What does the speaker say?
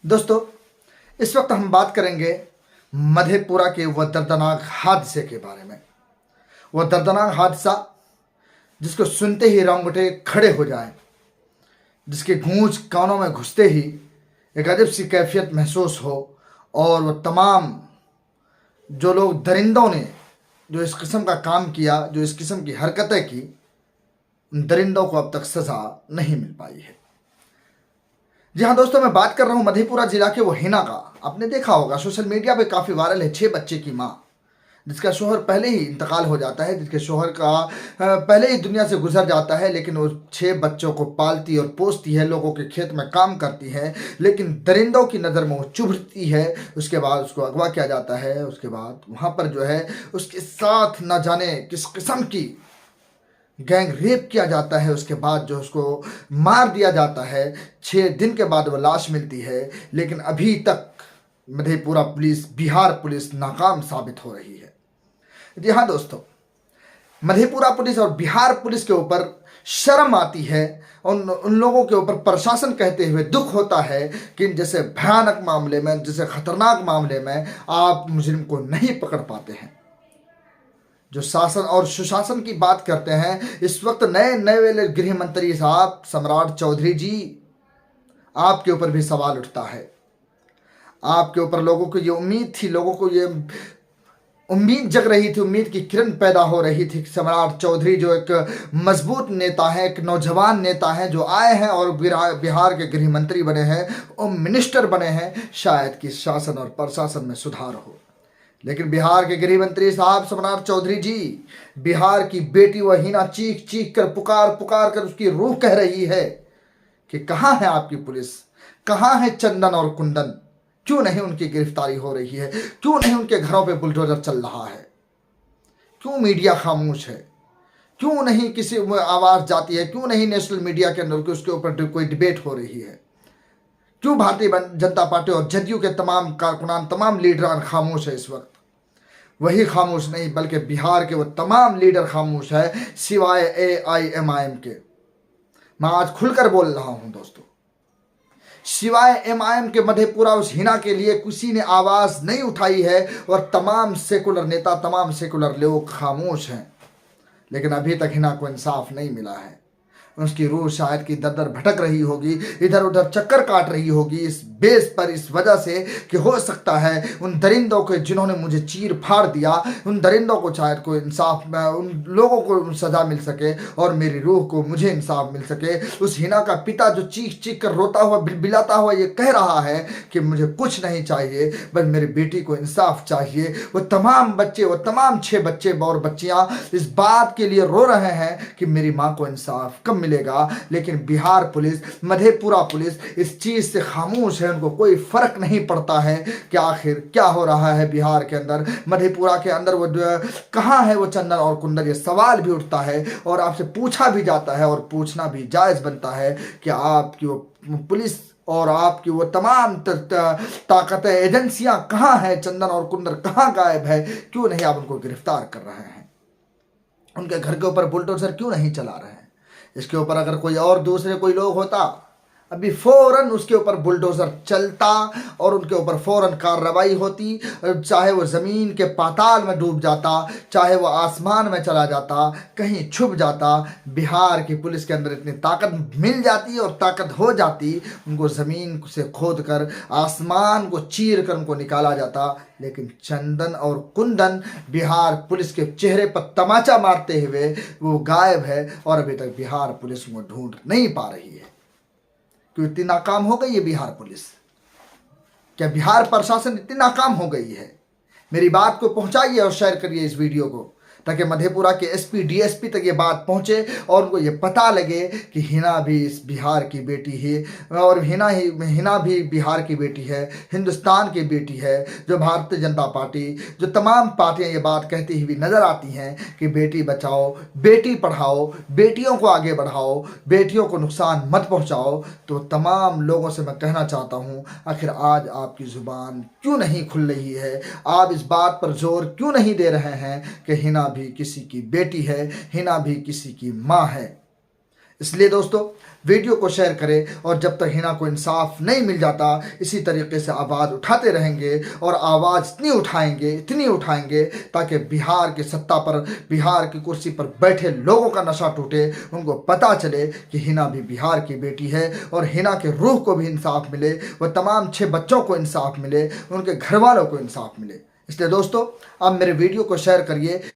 दोस्तों, इस वक्त हम बात करेंगे मधेपुरा के वह दर्दनाक हादसे के बारे में। वह दर्दनाक हादसा जिसको सुनते ही रोंगटे खड़े हो जाएं, जिसकी गूंज कानों में घुसते ही एक अजब सी कैफियत महसूस हो, और वह तमाम जो लोग दरिंदों ने जो इस किस्म का काम किया, जो इस किस्म की हरकतें की, उन दरिंदों को अब तक सज़ा नहीं मिल पाई है। जी हाँ दोस्तों, मैं बात कर रहा हूँ मधेपुरा जिला के वो हिना का। आपने देखा होगा सोशल मीडिया पे काफ़ी वायरल है 6 बच्चे की माँ, जिसका शोहर पहले ही इंतकाल हो जाता है, जिसके शोहर का पहले ही दुनिया से गुजर जाता है, लेकिन वो 6 बच्चों को पालती और पोसती है, लोगों के खेत में काम करती है, लेकिन दरिंदों की नज़र में वो चुभती है। उसके बाद उसको अगवा किया जाता है। उसके बाद वहाँ पर जो है उसके साथ न जाने किस किस्म की गैंग रेप किया जाता है। उसके बाद जो उसको मार दिया जाता है। 6 दिन के बाद वह लाश मिलती है, लेकिन अभी तक मधेपुरा पुलिस, बिहार पुलिस नाकाम साबित हो रही है। जी हाँ दोस्तों, मधेपुरा पुलिस और बिहार पुलिस के ऊपर शर्म आती है। उन लोगों के ऊपर प्रशासन कहते हुए दुख होता है कि जैसे भयानक मामले में, जैसे खतरनाक मामले में आप मुजरिम को नहीं पकड़ पाते हैं। जो शासन और सुशासन की बात करते हैं, इस वक्त नए नए गृह मंत्री साहब सम्राट चौधरी जी, आपके ऊपर भी सवाल उठता है। आपके ऊपर लोगों को ये उम्मीद थी, लोगों को ये उम्मीद जग रही थी, उम्मीद की किरण पैदा हो रही थी। सम्राट चौधरी जो एक मजबूत नेता है, एक नौजवान नेता है, जो आए हैं और बिहार के गृह मंत्री बने हैं, होम मिनिस्टर बने हैं, शायद कि शासन और प्रशासन में सुधार हो। लेकिन बिहार के गृह मंत्री साहब सम्राट चौधरी जी, बिहार की बेटी वह हिना चीख चीख कर, पुकार पुकार कर उसकी रूह कह रही है कि कहाँ है आपकी पुलिस, कहाँ है चंदन और कुंदन, क्यों नहीं उनकी गिरफ्तारी हो रही है, क्यों नहीं उनके घरों पे बुलडोजर चल रहा है, क्यों मीडिया खामोश है, क्यों नहीं किसी आवाज़ जाती है, क्यों नहीं नेशनल मीडिया के अंदर उसके ऊपर कोई डिबेट हो रही है, क्यों भारतीय जनता पार्टी और जदयू के तमाम कारकुनान, तमाम लीडरान खामोश है इस वक्त। वही खामोश नहीं, बल्कि बिहार के वो तमाम लीडर खामोश है, सिवाय AIMIM के। मैं आज खुलकर बोल रहा हूं दोस्तों, सिवाय MIM के मधेपुरा उस हिना के लिए किसी ने आवाज़ नहीं उठाई है, और तमाम सेकुलर नेता, तमाम सेकुलर लोग खामोश हैं। लेकिन अभी तक हिना को इंसाफ नहीं मिला है। उसकी रूह शायद की दर दर भटक रही होगी, इधर उधर चक्कर काट रही होगी, इस बेस पर, इस वजह से कि हो सकता है उन दरिंदों को जिन्होंने मुझे चीर फाड़ दिया, उन दरिंदों को शायद कोई इंसाफ, उन लोगों को सज़ा मिल सके और मेरी रूह को मुझे इंसाफ मिल सके। उस हिना का पिता जो चीख चीख कर रोता हुआ, बिलबिलाता हुआ ये कह रहा है कि मुझे कुछ नहीं चाहिए, बस मेरी बेटी को इंसाफ चाहिए। वो तमाम बच्चे, वो तमाम 6 बच्चे और बच्चियाँ इस बात के लिए रो रहे हैं कि मेरी माँ को इंसाफ कब मिलेगा। लेकिन बिहार पुलिस, मधेपुरा पुलिस इस चीज़ से खामोश है। उनको कोई फर्क नहीं पड़ता है कि आखिर क्या हो रहा है बिहार के अंदर, मधेपुरा के अंदर। वो कहाँ है वो चंदन और कुंदन, ये सवाल भी उठता है और आपसे पूछा भी जाता है, और पूछना भी जायज़ बनता है कि आपकी वो पुलिस और आपकी वो तमाम ताकतें, एजेंसियां कहाँ हैं, चंदन और कुंदन कहाँ गायब है, क्यों नहीं आप उनको गिरफ्तार कर रहे हैं, उनके घर के ऊपर बुलडोजर क्यों नहीं चला रहे हैं। इसके ऊपर अगर कोई और दूसरे कोई लोग होता, अभी फ़ौरन उसके ऊपर बुलडोज़र चलता और उनके ऊपर फ़ौरन कार्रवाई होती, चाहे वो ज़मीन के पाताल में डूब जाता, चाहे वो आसमान में चला जाता, कहीं छुप जाता। बिहार की पुलिस के अंदर इतनी ताकत मिल जाती और ताकत हो जाती, उनको ज़मीन से खोद कर, आसमान को चीर कर उनको निकाला जाता। लेकिन चंदन और कुंदन बिहार पुलिस के चेहरे पर तमाचा मारते हुए वो गायब है, और अभी तक बिहार पुलिस उनको ढूंढ नहीं पा रही है। क्यों इतनी नाकाम हो गई है बिहार पुलिस? क्या बिहार प्रशासन इतनी नाकाम हो गई है? मेरी बात को पहुंचाइए और शेयर करिए इस वीडियो को, ताकि मधेपुरा के SP DSP तक ये बात पहुंचे और उनको ये पता लगे कि हिना भी इस बिहार की बेटी है, और हिना भी बिहार की बेटी है, हिंदुस्तान की बेटी है। जो भारतीय जनता पार्टी, जो तमाम पार्टियां ये बात कहती हुई नज़र आती हैं कि बेटी बचाओ, बेटी पढ़ाओ, बेटियों को आगे बढ़ाओ, बेटियों को नुकसान मत पहुँचाओ, तो तमाम लोगों से मैं कहना चाहता हूँ, आखिर आज आपकी ज़ुबान क्यों नहीं खुल रही है? आप इस बात पर जोर क्यों नहीं दे रहे हैं कि हिना भी किसी की बेटी है, हिना भी किसी की माँ है? इसलिए दोस्तों वीडियो को शेयर करें और जब तक हिना को इंसाफ नहीं मिल जाता इसी तरीके से आवाज़ उठाते रहेंगे और आवाज़ इतनी उठाएंगे ताकि बिहार की सत्ता पर, बिहार की कुर्सी पर बैठे लोगों का नशा टूटे, उनको पता चले कि हिना भी बिहार की बेटी है और हिना के रूह को भी इंसाफ मिले, वह तमाम 6 बच्चों को इंसाफ मिले, उनके घर वालों को इंसाफ मिले। इसलिए दोस्तों आप मेरे वीडियो को शेयर करिए।